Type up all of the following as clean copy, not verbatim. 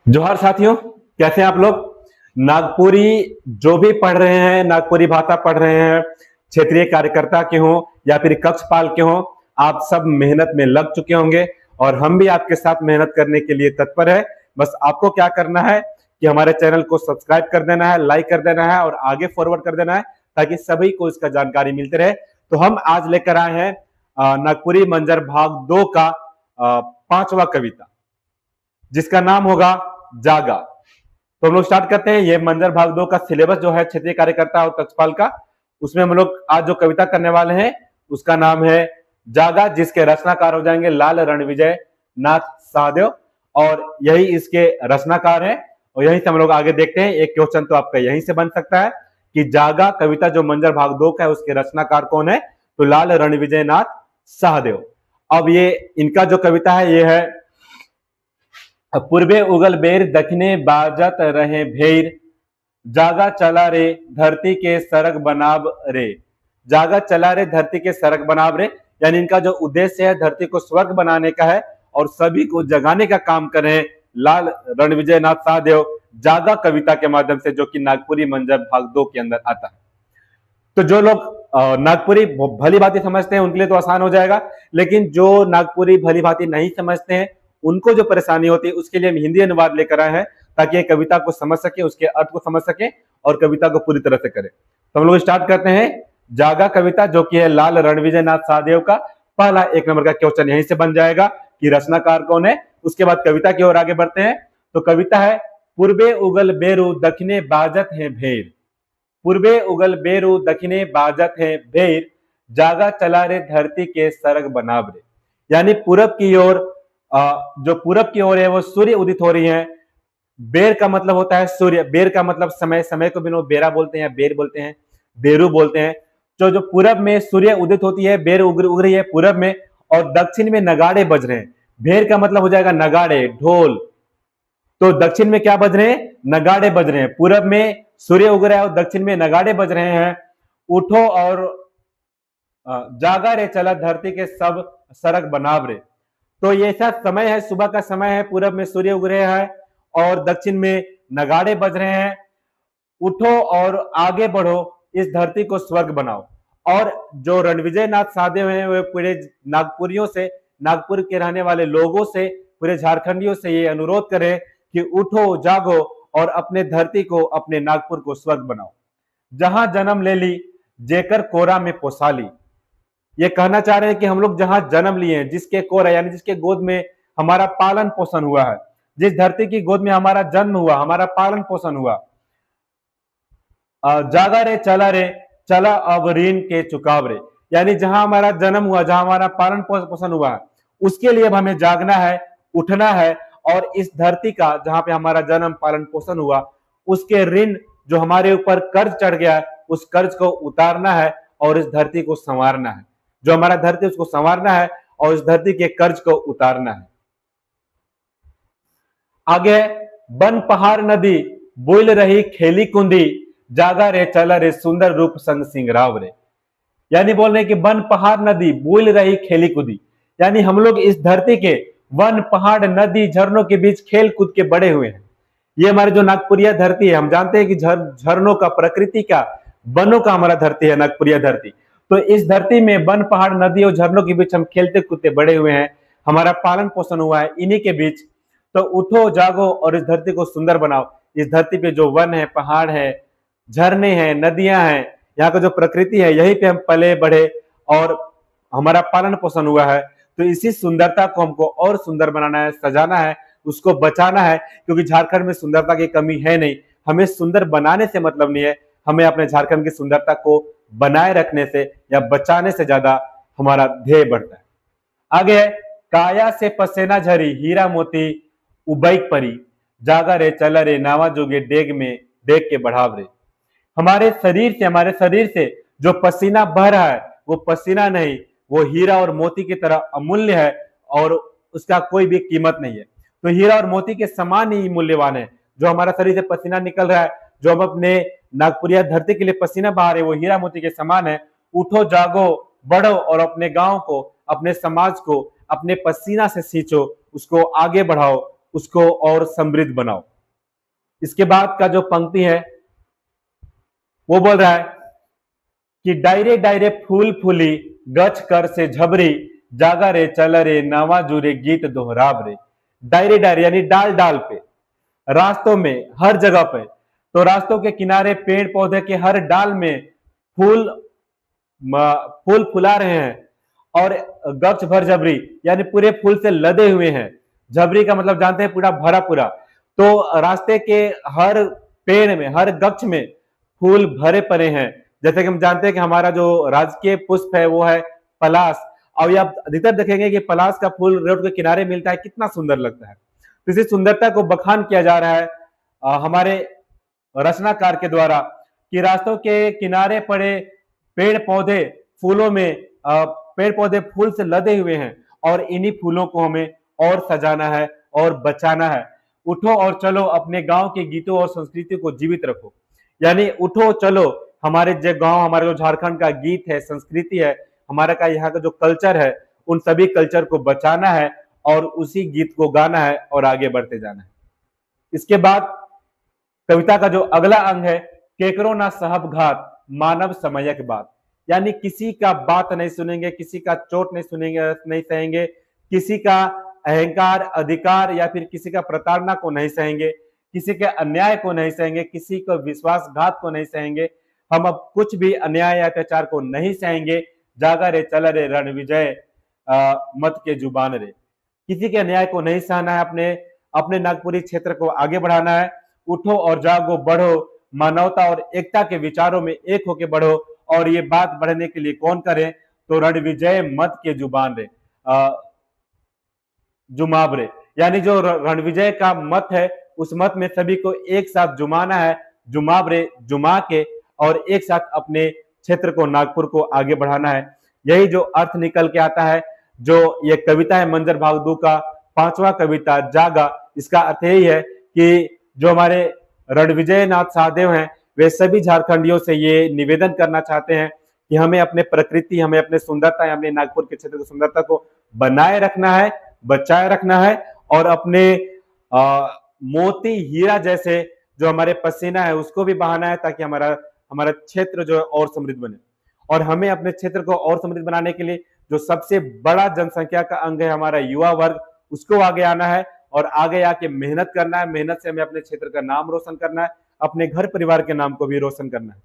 जोहार साथियों, कैसे हैं आप लोग। नागपुरी जो भी पढ़ रहे हैं, नागपुरी भाषा पढ़ रहे हैं, क्षेत्रीय कार्यकर्ता के हों या फिर कक्षपाल के हों, आप सब मेहनत में लग चुके होंगे और हम भी आपके साथ मेहनत करने के लिए तत्पर है। बस आपको क्या करना है कि हमारे चैनल को सब्सक्राइब कर देना है, लाइक कर देना है और आगे फॉरवर्ड कर देना है ताकि सभी को इसका जानकारी मिलती रहे। तो हम आज लेकर आए हैं नागपुरी मंजर भाग 2 का 5वां कविता, जिसका नाम होगा जागा। तो हम लोग स्टार्ट करते हैं। ये मंजर भाग 2 का सिलेबस जो है क्षेत्रीय कार्यकर्ता और कक्षपाल का, उसमें हम लोग आज जो कविता करने वाले हैं उसका नाम है जागा, जिसके रचनाकार हो जाएंगे लाल रणविजय नाथ सहदेव और यही इसके रचनाकार है। और यहीं से हम लोग आगे देखते हैं। एक क्वेश्चन तो आपका यहीं से बन सकता है कि जागा कविता जो मंजर भाग 2 का है उसके रचनाकार कौन है, तो लाल रणविजय नाथ सहदेव। अब ये इनका जो कविता है ये है पूर्वे उगल बेर दक्षिणे बाजत रहे भेर, जागा चला रे धरती के सरग बनाब रे। जागा चला रे धरती के सरग बनाब रे, यानी इनका जो उद्देश्य है धरती को स्वर्ग बनाने का है और सभी को जगाने का काम कर रहे हैं लाल रणविजय नाथ सहदेव जागा कविता के माध्यम से, जो कि नागपुरी मंजर भाग 2 के अंदर आता है। तो जो लोग नागपुरी भली भांति समझते हैं उनके लिए तो आसान हो जाएगा, लेकिन जो नागपुरी भली भांति नहीं समझते हैं उनको जो परेशानी होती है उसके लिए हम हिंदी अनुवाद लेकर आए हैं ताकि कविता को समझ सके, उसके अर्थ को समझ सके और कविता को पूरी तरह से करें। तो हम लोग स्टार्ट करते हैं जागा कविता, जो कि है लाल रणविजय नाथ सहदेव का। पहला 1 नंबर का क्वेश्चन यहीं से बन जाएगा कि रचनाकार कौन है। उसके बाद कविता की ओर आगे बढ़ते हैं। तो कविता है पूर्वे उगल बेरु दक्षिणे बाजत है भेर, पूर्वे उगल बेरु दक्षिणे बाजत है भेर, जागा चला रे धरती के सरग बनाब रे। यानी पूरब की ओर, जो पूरब की ओर है वो सूर्य उदित हो रही है। बेर का मतलब होता है सूर्य, बेर का मतलब समय, समय को भी लोग बेरा बोलते हैं, बेर बोलते हैं, बेरू बोलते हैं। तो जो पूरब में सूर्य उदित होती है, बेर उग रही है पूरब में और दक्षिण में नगाड़े बज रहे हैं। बेर का मतलब हो जाएगा नगाड़े, ढोल। तो दक्षिण में क्या बज रहे हैं, नगाड़े बज रहे हैं। पूरब में सूर्य उग रहा है और दक्षिण में नगाड़े बज रहे हैं। उठो और जागा रे चला धरती के सब सरग बनाब रे। तो ये ऐसा समय है, सुबह का समय है, पूरब में सूर्य उग रहे हैं और दक्षिण में नगाड़े बज रहे हैं। उठो और आगे बढ़ो, इस धरती को स्वर्ग बनाओ। और जो रणविजय नाथ सहदेव हैं वे पूरे नागपुरियों से, नागपुर के रहने वाले लोगों से, पूरे झारखंडियों से ये अनुरोध करें कि उठो जागो और अपने धरती को, अपने नागपुर को स्वर्ग बनाओ। जहां जन्म ले ली जेकर कोरा में पोसाली। ये कहना चाह रहे हैं कि हम लोग जहां जन्म लिए हैं, जिसके कोरा यानी जिसके गोद में हमारा पालन पोषण हुआ है, जिस धरती की गोद में हमारा जन्म हुआ, हमारा पालन पोषण हुआ, जागा रे चला अब ऋण के चुकाव रे। यानी जहां हमारा जन्म हुआ, जहां हमारा पालन पोषण हुआ है, उसके लिए अब हमें जागना है, उठना है और इस धरती का, जहां पे हमारा जन्म पालन पोषण हुआ, उसके ऋण जो हमारे ऊपर कर्ज चढ़ गया है, उस कर्ज को उतारना है और इस धरती को संवारना है। जो हमारा धरती उसको संवारना है और इस धरती के कर्ज को उतारना है। आगे बन पहाड़ नदी बोल रही खेली कुंदी, जागा रे चला रे सुंदर रूप संग सिंगराव रे। यानी बोल रहे कि वन पहाड़ नदी बोल रही खेली कूदी, यानी हम लोग इस धरती के वन पहाड़ नदी झरनों के बीच खेल कूद के बड़े हुए हैं। ये हमारे जो नागपुरिया धरती है, हम जानते हैं कि झरनों का, प्रकृति का, वनों का हमारा धरती है नागपुरिया धरती। तो इस धरती में वन पहाड़ नदी और झरनों के बीच हम खेलते कूदते बड़े हुए हैं, हमारा पालन पोषण हुआ है इन्हीं के बीच। तो उठो जागो और इस धरती को सुंदर बनाओ। इस धरती पे जो वन है, पहाड़ है, झरने हैं, नदियां हैं, यहाँ का जो प्रकृति है, यहीं पे हम पले बढ़े और हमारा पालन पोषण हुआ है। तो इसी सुंदरता को हमको और सुंदर बनाना है, सजाना है, उसको बचाना है, क्योंकि झारखंड में सुंदरता की कमी है नहीं। हमें सुंदर बनाने से मतलब नहीं है, हमें अपने झारखंड की सुंदरता को बनाए रखने से या बचाने से ज्यादा हमारा ध्येय बढ़ता है। आगे है काया से पसेना झरी हीरा मोती उबैक परी, जागा रे चला रे नावा जोगे डेग में डेग के बढ़ाव रे। हमारे शरीर से जो पसीना बह रहा है वो पसीना नहीं, वो हीरा और मोती की तरह अमूल्य है और उसका कोई भी कीमत नहीं है। तो हीरा और मोती के समान ही मूल्यवान है। जो हमारा शरीर से पसीना निकल रहा है, जो हम अपने नागपुरिया धरती के लिए पसीना बहा रहे, वो हीरा मोती के समान है। उठो जागो बढ़ो और अपने गांव को, अपने समाज को अपने पसीना से सींचो, उसको आगे बढ़ाओ, उसको और समृद्ध बनाओ। इसके बाद का जो पंक्ति है वो बोल रहा है कि डायरे डायरे फूल फूली गच कर से झबरी, जागा रे चल रे नावा जुरे गीत दोहराब रे। डायरे डायरे यानी डाल डाल पे, रास्तों में, हर जगह पे, तो रास्तों के किनारे पेड़ पौधे के हर डाल में फूल फूल फुला रहे हैं और गच भर झबरी यानी पूरे फूल से लदे हुए हैं। झबरी का मतलब जानते हैं पूरा भरा पूरा। तो रास्ते के हर पेड़ में, हर गच्छ में फूल भरे पड़े हैं। जैसे कि हम जानते हैं कि हमारा जो राजकीय पुष्प है वो है पलाश, और ये आप अधिकतर देखेंगे कि पलाश का फूल रोड के किनारे मिलता है, कितना सुंदर लगता है। तो इसी सुंदरता को बखान किया जा रहा है हमारे रचनाकार के द्वारा कि रास्तों के किनारे पड़े पेड़ पौधे फूलों में, पेड़ पौधे फूल से लदे हुए हैं और इन्हीं फूलों को हमें और सजाना है और बचाना है। उठो और चलो, अपने गांव के गीतों और संस्कृति को जीवित रखो। यानी उठो चलो, हमारे जो गांव, हमारे जो झारखंड का गीत है, संस्कृति है, हमारा का यहाँ का जो कल्चर है, उन सभी कल्चर को बचाना है और उसी गीत को गाना है और आगे बढ़ते जाना है। इसके बाद कविता का जो अगला अंग है, केकरो ना साहब घात मानव समय के बाद, यानी किसी का बात नहीं सुनेंगे, किसी का चोट नहीं सुनेंगे, नहीं सहेंगे, किसी का अहंकार, अधिकार या फिर किसी का प्रताड़ना को नहीं सहेंगे, किसी के अन्याय को नहीं सहेंगे, किसी को विश्वासघात को नहीं सहेंगे। हम अब कुछ भी अन्याय या अत्याचार को नहीं सहेंगे। जागा रे चल रे रण विजय मत के जुबान रे। किसी के अन्याय को नहीं सहना है, अपने नागपुरी क्षेत्र को आगे बढ़ाना है। उठो और जागो, बढ़ो, मानवता और एकता के विचारों में एक होके बढ़ो। और ये बात बढ़ने के लिए कौन करे, तो रण विजय मत के जुबान रे, जुमाब रे, यानी जो रणविजय का मत है उस मत में सभी को एक साथ जुमाना है, जुमाब रे, जुमा के, और एक साथ अपने क्षेत्र को, नागपुर को आगे बढ़ाना है। यही जो अर्थ निकल के आता है, जो ये कविता है मंजर भाग 2 का 5वां कविता जागा। इसका अर्थ यही है कि जो हमारे रणविजय नाथ सहदेव हैं, वे सभी झारखंडियों से ये निवेदन करना चाहते हैं कि हमें अपने प्रकृति, हमें अपने सुंदरता, हमें नागपुर के क्षेत्र की सुंदरता को बनाए रखना है, बचाए रखना है, और अपने मोती हीरा जैसे जो हमारे पसीना है उसको भी बहाना है, ताकि हमारा क्षेत्र जो है और समृद्ध बने। और हमें अपने क्षेत्र को और समृद्ध बनाने के लिए जो सबसे बड़ा जनसंख्या का अंग है हमारा युवा वर्ग, उसको आगे आना है और आगे आके मेहनत करना है। मेहनत से हमें अपने क्षेत्र का नाम रोशन करना है, अपने घर परिवार के नाम को भी रोशन करना है।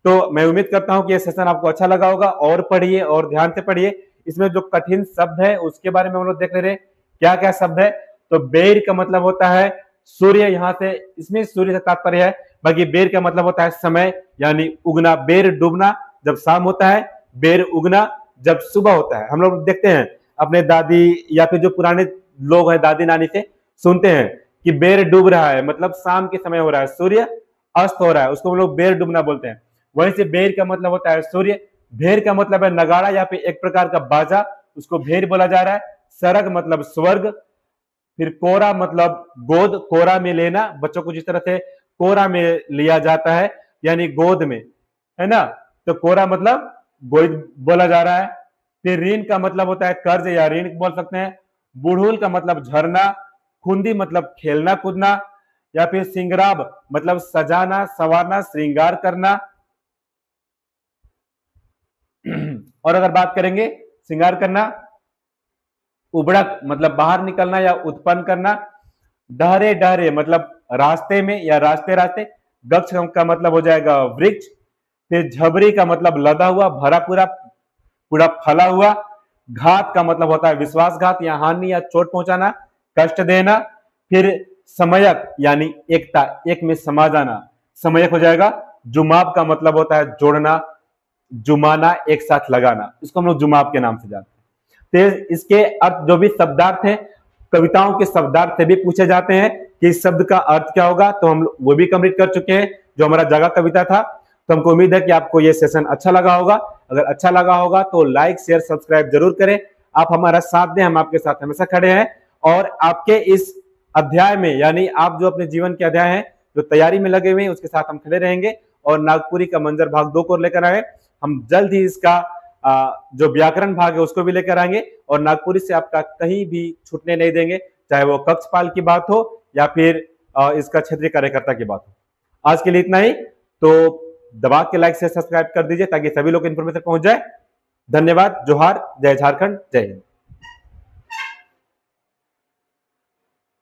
तो मैं उम्मीद करता हूं कि यह सेशन आपको अच्छा लगा होगा, और पढ़िए और ध्यान से पढ़िए। इसमें जो कठिन शब्द है उसके बारे में हम लोग देख ले रहे, क्या क्या शब्द है। तो बेर का मतलब होता है सूर्य, यहाँ से इसमें सूर्य से तात्पर्य है। बाकी बेर का मतलब होता है समय, यानी उगना। बेर डूबना जब शाम होता है, बेर उगना जब सुबह होता है। हम लोग देखते हैं अपने दादी या फिर जो पुराने लोग हैं, दादी नानी से सुनते हैं कि बेर डूब रहा है, मतलब शाम के समय हो रहा है, सूर्य अस्त हो रहा है, उसको हम लोग बेर डूबना बोलते हैं। वहीं से बेर का मतलब होता है सूर्य। भेर का मतलब है नगाड़ा या फिर एक प्रकार का बाजा, उसको भेर बोला जा रहा है। सरग मतलब स्वर्ग। फिर कोरा मतलब गोद, कोरा में लेना, बच्चों को जिस तरह से कोरा में लिया जाता है यानी गोद में, है ना, तो कोरा मतलब गोद बोला जा रहा है। फिर ऋण का मतलब होता है कर्ज या ऋण बोल सकते हैं। बुढ़ूल का मतलब झरना। खुंदी मतलब खेलना कूदना, या फिर सिंगराब मतलब सजाना, संवारना, श्रृंगार करना। और अगर बात करेंगे श्रृंगार करना, उबड़क मतलब बाहर निकलना या उत्पन्न करना। डहरे डहरे मतलब रास्ते में या रास्ते रास्ते। गक्ष का मतलब हो जाएगा वृक्ष। फिर झबरी का मतलब लदा हुआ, भरा पूरा पूरा फला हुआ। घात का मतलब होता है विश्वासघात या हानि या चोट पहुंचाना, कष्ट देना। फिर समयक यानी एकता, एक में समा जाना, समयक हो जाएगा। जुमाब का मतलब होता है जोड़ना, जुमाना, एक साथ लगाना, इसको हम लोग जुमाब के नाम से जानते हैं। तो इसके अर्थ जो भी शब्दार्थ है, कविताओं के शब्दार्थ से भी पूछे जाते हैं कि इस शब्द का अर्थ क्या होगा, तो हम वो भी कंप्लीट कर चुके हैं जो हमारा जागा कविता था। तो हमको उम्मीद है कि आपको ये सेशन अच्छा लगा होगा। अगर अच्छा लगा होगा तो लाइक शेयर सब्सक्राइब जरूर करें। आप हमारा साथ दें, हम आपके साथ हमेशा खड़े हैं। और आपके इस अध्याय में, यानी आप जो अपने जीवन के अध्याय हैं जो तैयारी में लगे हुए हैं, उसके साथ हम खड़े रहेंगे और नागपुरी का मंजर भाग 2 को लेकर आए। हम जल्द ही इसका जो व्याकरण भाग है उसको भी लेकर आएंगे और नागपुरी से आपका कहीं भी छूटने नहीं देंगे, चाहे वो कक्षपाल की बात हो या फिर इसका क्षेत्रीय कार्यकर्ता की बात हो। आज के लिए इतना ही, तो दबा के लाइक से सब्सक्राइब कर दीजिए ताकि सभी लोग इन्फॉर्मेशन पहुंच जाए। धन्यवाद। जोहार। जय झारखंड। जय हिंद।